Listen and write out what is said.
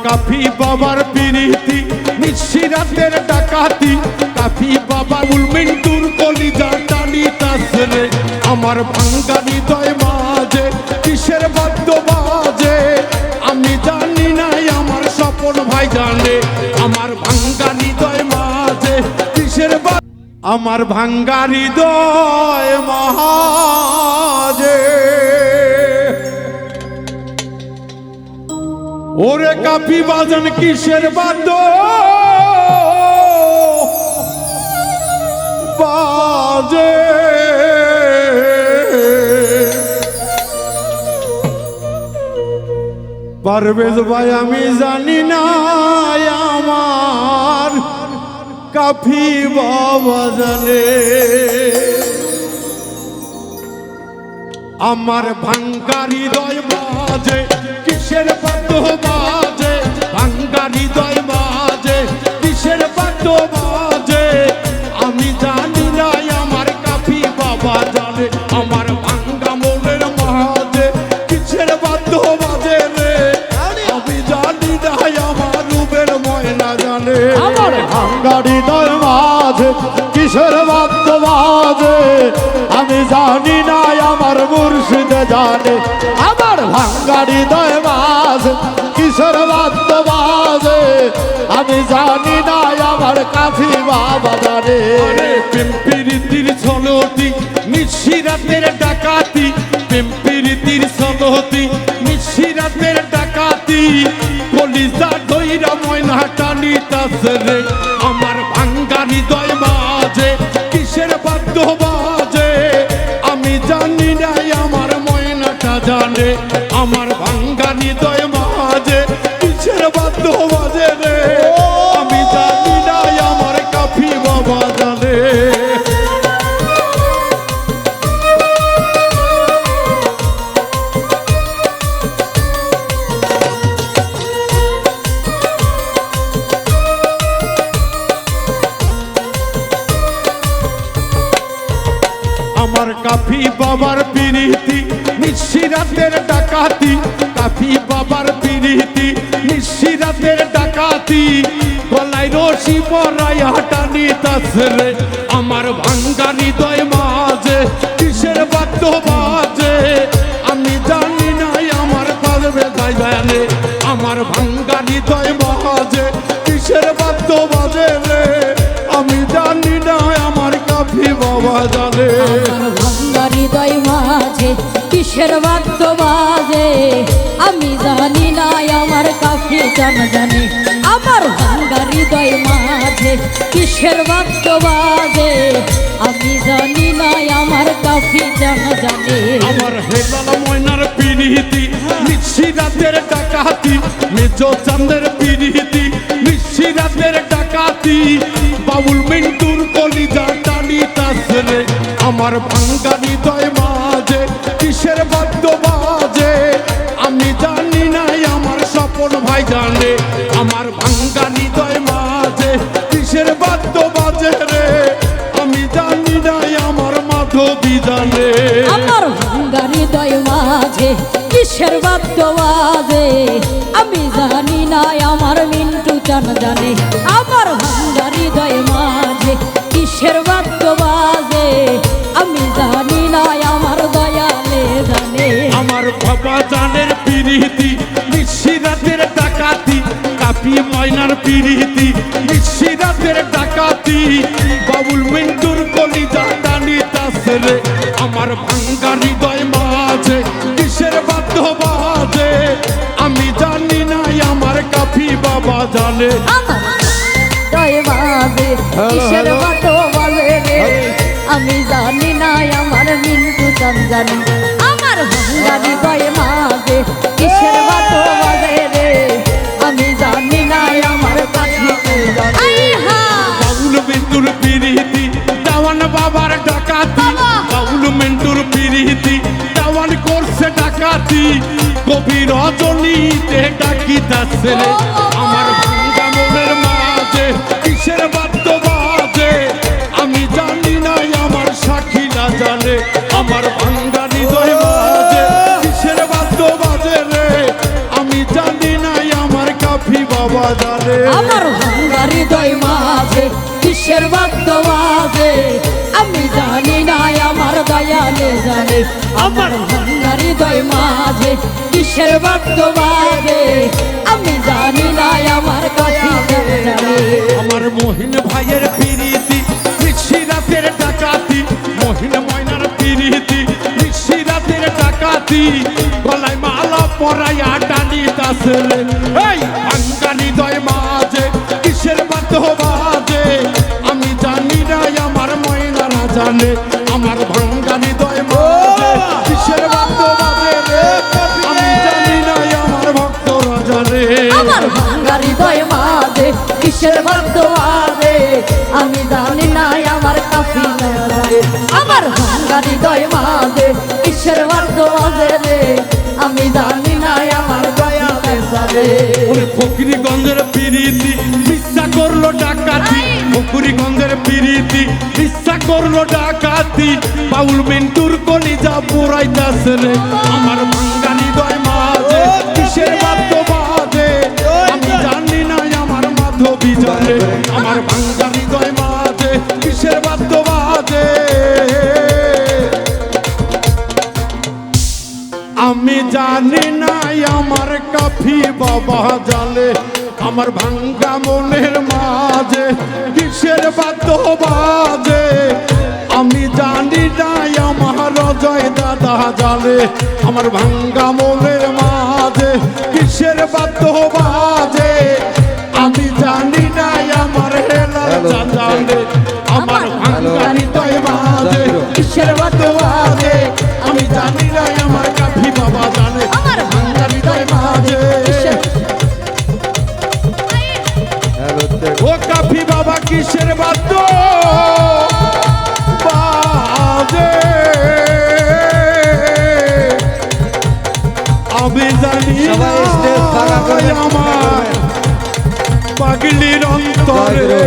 কাফি বাবার প্রীতি নিশিরাতের ডাকাতি কাফি বাবা মিন্টুর কলিজা টানি তাসরে আমার ভাঙ্গা হৃদয় মাঝে কিসের বাদ্য বাজে আমি জানি না আমার স্বপন ভাই জানে আমার ভাঙ্গা হৃদয় মাঝে কিসের আমার ভাঙ্গা হৃদয় মাঝে ওরে কাফি বাজান কিসের বাদ্য বাজে পারভেজ ভাই আমি জানি না আমার কাফি বাবা জানে আমার ভাঙ্গা হৃদয় বাজে কিসের বাদ্য বাজে ভাঙ্গা হৃদয় বাজে কিসের বাদ্য বাজে আমি জানি না আমার কাফি বাবা জানে আমার ভাঙ্গা মনের মাঝে কিসের বাদ্য বাজে রে আমি জানি না আমার রূপের ময়না জানে আমার ভাঙ্গা হৃদয় মাঝে কিসের বাদ্য বাজে আমি জানি না আমার মুর্শিদ জানে আমার ভাঙ্গা হৃদয় মাঝে কিসের বাদ্য বাজে আমি জানি না আমার কাফি বাবা জানে প্রেম প্রীতির ছলতি নিশিরাতের ডাকাতি প্রেম প্রীতির ছলতি নিশিরাতের ডাকাতি কলিজা দইরা ময়না টানি তাসরে আমার ভাঙ্গা হৃদয় মাঝে কিসের বাদ্য বাজে আমি জানি না আমার ময়নাটা জানে আমার ভাঙ্গা হৃদয় মাঝে কিসের বাদ্য বাজে রে আমি জানি না আমার কাফি বাবা জানে আমার কাফি বাবার প্রীতি নিশিরাতের ডাকাতি কাফি বাবার প্রীতি নিশিরাতের ডাকাতি গলায় রশি পরাই হাঁটানি তাসরে আমার ভাঙ্গা হৃদয় মাঝে কিসের বাদ্য বাজে আমি জানি না আমার পারবে তাই জানে আমার ভাঙ্গা হৃদয় মাঝে কিসের বাদ্য বাজে রে আমি জানি না আমার কাফি বাবা জানে আমার ভাঙ্গা হৃদয় মাঝে কিসের বাদ্য বাজে আমি জানি না আমার কাফি জানে আমার ভাঙ্গা হৃদয় মাঝে কিসের বাদ্য বাজে আমি জানি না আমার কাফি জানে আমার হেলাল ময়নার প্রীতি নিশিরাতের ডাকাতি মেজো চাঁদের প্রীতি নিশিরাতের ডাকাতি বাবুল মিন্টুর কলিজা টানি তাসরে আমার ভাঙ্গা হৃদয় মাঝে কিসের বাদ্য বাজে আমি জানি না আমার স্বপন ভাই জানে আমার ভাঙ্গা হৃদয় মাঝে কিসের বাদ্য বাজে রে আমি জানি না আমার মাধবী জানে আমার ভাঙ্গা হৃদয় মাঝে কিসের বাদ্য বাজে আমি জানি না আমার মিন্টু চান জানে আমার ভাঙ্গা হৃদয় মাঝে কিসের বাদ্য বাজে আমি জানি না আমার দয়ালে জানে আমার বাবা জানের প্রীতি নিশিরাতের ডাকাতি কাফি ময়নার প্রীতি নিশিরাতের ডাকাতি বাবুল মিন্টুর কলিজা টানি তাসরে আমার ভাঙ্গা হৃদয় মাঝে কিসের বাদ্য বাজে আমি জানি না আমার কাফি বাবা জানে আমার হৃদয় মাঝে কিসের বাদ্য বাজে রে আমি জানি না আমার মিন্টু চান জানে আমার ভাঙ্গা হৃদয় মাঝে কিসের বাদ্য বাজে রে আমি জানি না আমার কাফি বাবুল মিন্টুর প্রীতি দেওয়ান বাবার ডাকাতি বাবুল মিন্টুর প্রীতি দেওয়ান করছে ডাকাতি গভীর রজনীতে ডাকি তাসরে আমার ভাঙ্গা মনের মাঝে কিসের বাদ্য বাজে আমি জানি না আমার সাক্ষীরা জানে আমার ভাঙ্গা হৃদয় মাঝে কিসের বাদ্য বাজে রে আমি জানি না আমার কাফি জানে আমার ভাঙ্গা হৃদয় মাঝে কিসের বাদ্য বাজে আমি জানি না আমার দয়ালে জানে আমার ভাঙ্গা হৃদয় মাঝে কিসের বাদ্য বাজে আমি জানি না আমার কাছে জানে আমার মহিন ভাইয়ের পিরিতি নিশি রাতের ডাকাতি মহিন ময়নার পিরিতি নিশি রাতের ডাকাতি গলায় মালা পরাইয়া টানি তাসলে এই ভাঙ্গা হৃদয় মাঝে কিসের বাদ্য বাজে আমি জানি না আমার ময়নারা জানে আমার ভাঙ্গা হৃদয় মাঝে কিসের বাদ্য বাজে রে আমি জানি না আমার ভক্তরা জানে আমার ভাঙ্গা হৃদয় মাঝে কিসের বাদ্য বাজে আমি জানি না আমার কাফিলা জানে আমার ভাঙ্গা হৃদয় মাঝে কিসের বাদ্য বাজে রে আমি জানি না আমার দয়ালে জানে ওরে ফকিরগঞ্জের পিরিতি মিথ্যা করলো ডাকাতি ফকিরগঞ্জের পিরিতি মিথ্যা করলো ডাকাতি বাউল মিন্টুর কলিজা পুরাইতাছে রে আমার ভাঙ্গা হৃদয় মাঝে কিসের বাদ্য বাজে আমি জানি না আমার মাধবী জানে আমার ভাঙ্গা হৃদয় মাঝে কিসের বাদ্য বাজে আমি জানি না আমার কাফি বাবা জানে আমার ভাঙ্গা মনের মাঝে কিসের বাদ্য বাজে আমি জানি না আমার জয় দাদা জানে আমার ভাঙ্গা মনের মাঝে কিসের বাদ্য বাজে আমি জানি না আমার হেলাল জানে আমার ভাঙ্গা হৃদয় মাঝে কিসের বাদ্য বাজে আমি জানি না আমার কাফি বাবা জানে আমার ভাঙ্গা হৃদয় মাঝে ও কাফি বাবা কিসের বাদ্য বাজে আমি জানি না সবাই স্টেজ ফাঁকা করে আমার পাগলির অন্তরে